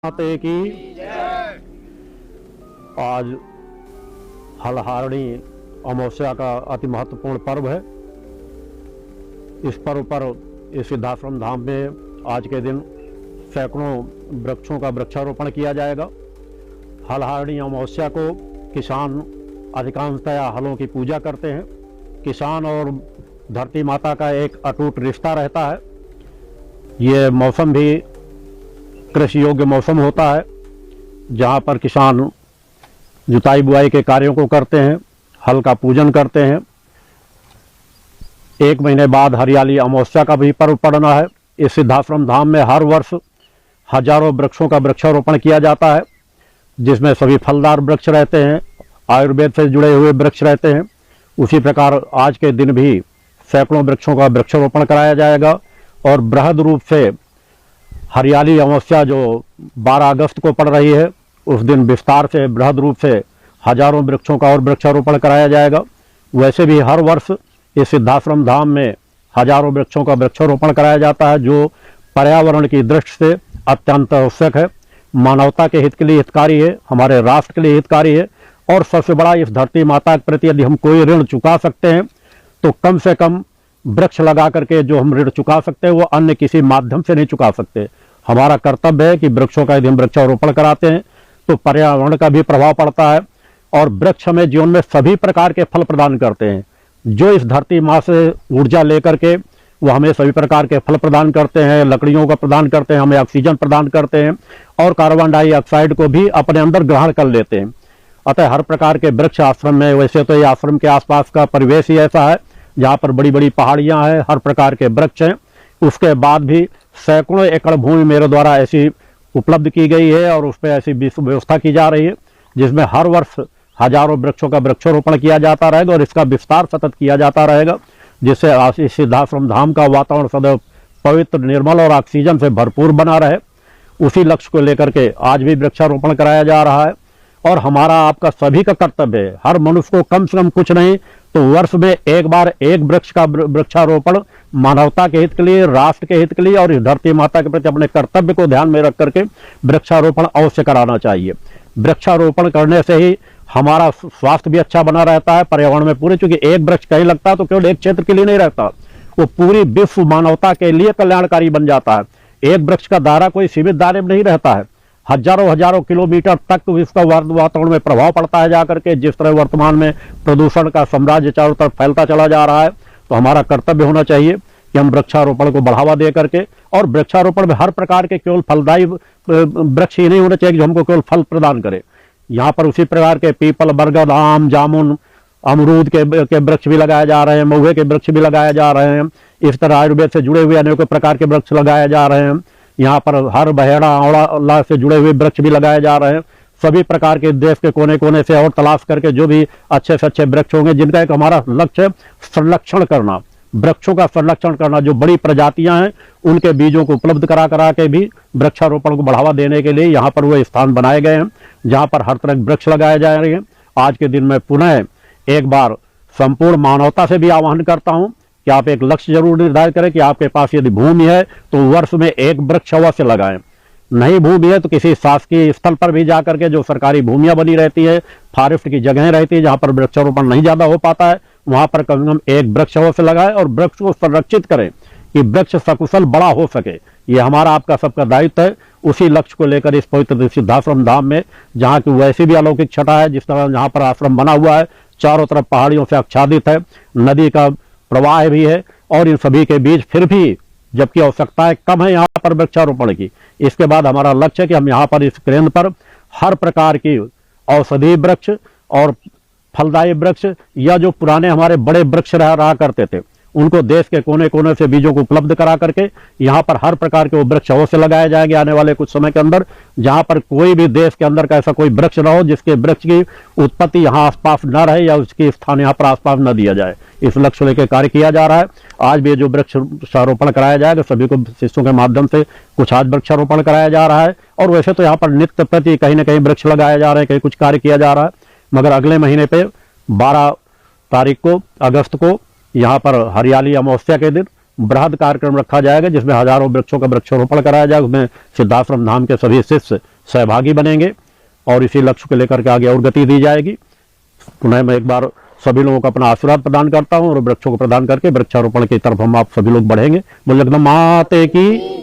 माते की आज हलहारणी अमावस्या का अति महत्वपूर्ण पर्व है। इस पर्व पर इस सिद्धाश्रम धाम में आज के दिन सैकड़ों वृक्षों का वृक्षारोपण किया जाएगा। हलहारणी अमावस्या को किसान अधिकांशतया हलों की पूजा करते हैं। किसान और धरती माता का एक अटूट रिश्ता रहता है। ये मौसम भी कृषि योग्य मौसम होता है, जहाँ पर किसान जुताई बुआई के कार्यों को करते हैं, हल का पूजन करते हैं। एक महीने बाद हरियाली अमावस्या का भी पर्व पड़ना है। इस सिद्धाश्रम धाम में हर वर्ष हजारों वृक्षों का वृक्षारोपण किया जाता है, जिसमें सभी फलदार वृक्ष रहते हैं, आयुर्वेद से जुड़े हुए वृक्ष रहते हैं। उसी प्रकार आज के दिन भी सैकड़ों वृक्षों का वृक्षारोपण कराया जाएगा और बृहद रूप से हरियाली अमावस्या जो 12 अगस्त को पड़ रही है, उस दिन विस्तार से बृहद रूप से हजारों वृक्षों का और वृक्षारोपण कराया जाएगा। वैसे भी हर वर्ष इस सिद्धाश्रम धाम में हजारों वृक्षों का वृक्षारोपण कराया जाता है, जो पर्यावरण की दृष्टि से अत्यंत आवश्यक है, मानवता के हित के लिए हितकारी है, हमारे राष्ट्र के लिए हितकारी है। और सबसे बड़ा, इस धरती माता के प्रति यदि हम कोई ऋण चुका सकते हैं तो कम से कम वृक्ष लगा करके जो हम ऋण चुका सकते हैं वो अन्य किसी माध्यम से नहीं चुका सकते। हमारा कर्तव्य है कि वृक्षों का यदि हम वृक्षारोपण कराते हैं तो पर्यावरण का भी प्रभाव पड़ता है और वृक्ष हमें जीवन में सभी प्रकार के फल प्रदान करते हैं। जो इस धरती माँ से ऊर्जा लेकर के वो हमें सभी प्रकार के फल प्रदान करते हैं, लकड़ियों का प्रदान करते हैं, हमें ऑक्सीजन प्रदान करते हैं और कार्बन डाइऑक्साइड को भी अपने अंदर ग्रहण कर लेते हैं। अतः हर प्रकार के वृक्ष आश्रम में, वैसे तो ये आश्रम के आसपास का परिवेश ही ऐसा है जहाँ पर बड़ी बड़ी पहाड़ियाँ हैं, हर प्रकार के वृक्ष हैं। उसके बाद भी सैकड़ों एकड़ भूमि मेरे द्वारा ऐसी उपलब्ध की गई है और उस पर ऐसी व्यवस्था की जा रही है, जिसमें हर वर्ष हजारों वृक्षों का वृक्षारोपण किया जाता रहेगा और इसका विस्तार सतत किया जाता रहेगा, जिससे इस सिद्धाश्रम धाम का वातावरण सदैव पवित्र, निर्मल और ऑक्सीजन से भरपूर बना रहे। उसी लक्ष्य को लेकर के आज भी वृक्षारोपण कराया जा रहा है और हमारा आपका सभी का कर्तव्य है, हर मनुष्य को कम से कम कुछ नहीं तो वर्ष में एक बार एक वृक्ष का वृक्षारोपण मानवता के हित के लिए, राष्ट्र के हित के लिए और इस धरती माता के प्रति अपने कर्तव्य को ध्यान में रख करके वृक्षारोपण अवश्य कराना चाहिए। वृक्षारोपण करने से ही हमारा स्वास्थ्य भी अच्छा बना रहता है पर्यावरण में पूरे, क्योंकि एक वृक्ष कहीं लगता है तो केवल एक क्षेत्र के लिए नहीं रहता, वो पूरी विश्व मानवता के लिए कल्याणकारी बन जाता है। एक वृक्ष का दायरा कोई सीमित दायरे में नहीं रहता है, हजारों किलोमीटर तक इसका वातावरण में प्रभाव पड़ता है जाकर के। जिस तरह वर्तमान में प्रदूषण का साम्राज्य चारों तरफ फैलता चला जा रहा है, तो हमारा कर्तव्य होना चाहिए कि हम वृक्षारोपण को बढ़ावा दे करके, और वृक्षारोपण में हर प्रकार के केवल फलदायी वृक्ष ही नहीं होने चाहिए जो हमको केवल फल प्रदान करे। यहाँ पर उसी प्रकार के पीपल, बरगद, आम, जामुन, अमरूद के वृक्ष भी लगाए जा रहे हैं, महुए के वृक्ष भी लगाए जा रहे हैं। इस तरह आयुर्वेद से जुड़े हुए अनेकों प्रकार के वृक्ष लगाए जा रहे हैं। यहाँ पर हर बहेड़ा, औड़ा से जुड़े हुए वृक्ष भी लगाए जा रहे हैं। सभी प्रकार के देश के कोने कोने से और तलाश करके जो भी अच्छे से अच्छे वृक्ष होंगे, जिनका एक हमारा लक्ष्य है संरक्षण करना, वृक्षों का संरक्षण करना। जो बड़ी प्रजातियां हैं उनके बीजों को उपलब्ध करा के भी वृक्षारोपण को बढ़ावा देने के लिए यहाँ पर वो स्थान बनाए गए हैं, जहाँ पर हर तरह के वृक्ष लगाए जा रहे हैं। आज के दिन में पुनः एक बार संपूर्ण मानवता से भी आह्वान करता हूँ कि आप एक लक्ष्य जरूर निर्धारित करें कि आपके पास यदि भूमि है तो वर्ष में एक वृक्ष अवश्य लगाएं। नहीं भूमि है तो किसी शासकीय स्थल पर भी जाकर के, जो सरकारी भूमियां बनी रहती है, फॉरेस्ट की जगहें रहती है जहां पर वृक्षारोपण नहीं ज्यादा हो पाता है, वहां पर कम से कम एक वृक्ष अवश्य लगाएं और वृक्ष को संरक्षित करें कि वृक्ष सकुशल बड़ा हो सके। ये हमारा आपका सबका दायित्व है। उसी लक्ष्य को लेकर इस पवित्र सिद्धाश्रम धाम में, जहाँ की वैसी भी अलौकिक छटा है, जिस तरह यहाँ पर आश्रम बना हुआ है, चारों तरफ पहाड़ियों से आच्छादित है, नदी का प्रवाह भी है और इन सभी के बीच फिर भी जबकि आवश्यकताएं कम है यहाँ पर वृक्षारोपण की। इसके बाद हमारा लक्ष्य है कि हम यहाँ पर इस केंद्र पर हर प्रकार की औषधीय वृक्ष और फलदायी वृक्ष, या जो पुराने हमारे बड़े वृक्ष रहा करते थे, उनको देश के कोने कोने से बीजों को उपलब्ध करा करके यहाँ पर हर प्रकार के वो वृक्ष अवश्य लगाए जाएंगे आने वाले कुछ समय के अंदर, जहाँ पर कोई भी देश के अंदर का ऐसा कोई वृक्ष न हो जिसके वृक्ष की उत्पत्ति यहाँ आसपास न रहे या उसकी स्थान यहाँ पर आसपास न दिया जाए। इस लक्ष्य लेकर कार्य किया जा रहा है। आज भी जो वृक्षारोपण कराया जाएगा, सभी को शिष्यों के माध्यम से कुछ आज वृक्षारोपण कराया जा रहा है। और वैसे तो यहाँ पर नित्य प्रति कहीं ना कहीं वृक्ष लगाए जा रहे हैं, कहीं कुछ कार्य किया जा रहा है, मगर अगले महीने पे 12 तारीख को, अगस्त को, यहाँ पर हरियाली अमावस्या के दिन बृहद कार्यक्रम रखा जाएगा जिसमें हजारों वृक्षों का वृक्षारोपण कराया जाएगा। उसमें सिद्धाश्रम धाम के सभी शिष्य सहभागी बनेंगे और इसी लक्ष्य को लेकर के आगे और गति दी जाएगी। पुनः मैं एक बार सभी लोगों को अपना आशीर्वाद प्रदान करता हूं और वृक्षों को प्रदान करके वृक्षारोपण की तरफ हम आप सभी लोग बढ़ेंगे। बोले एकदम माते की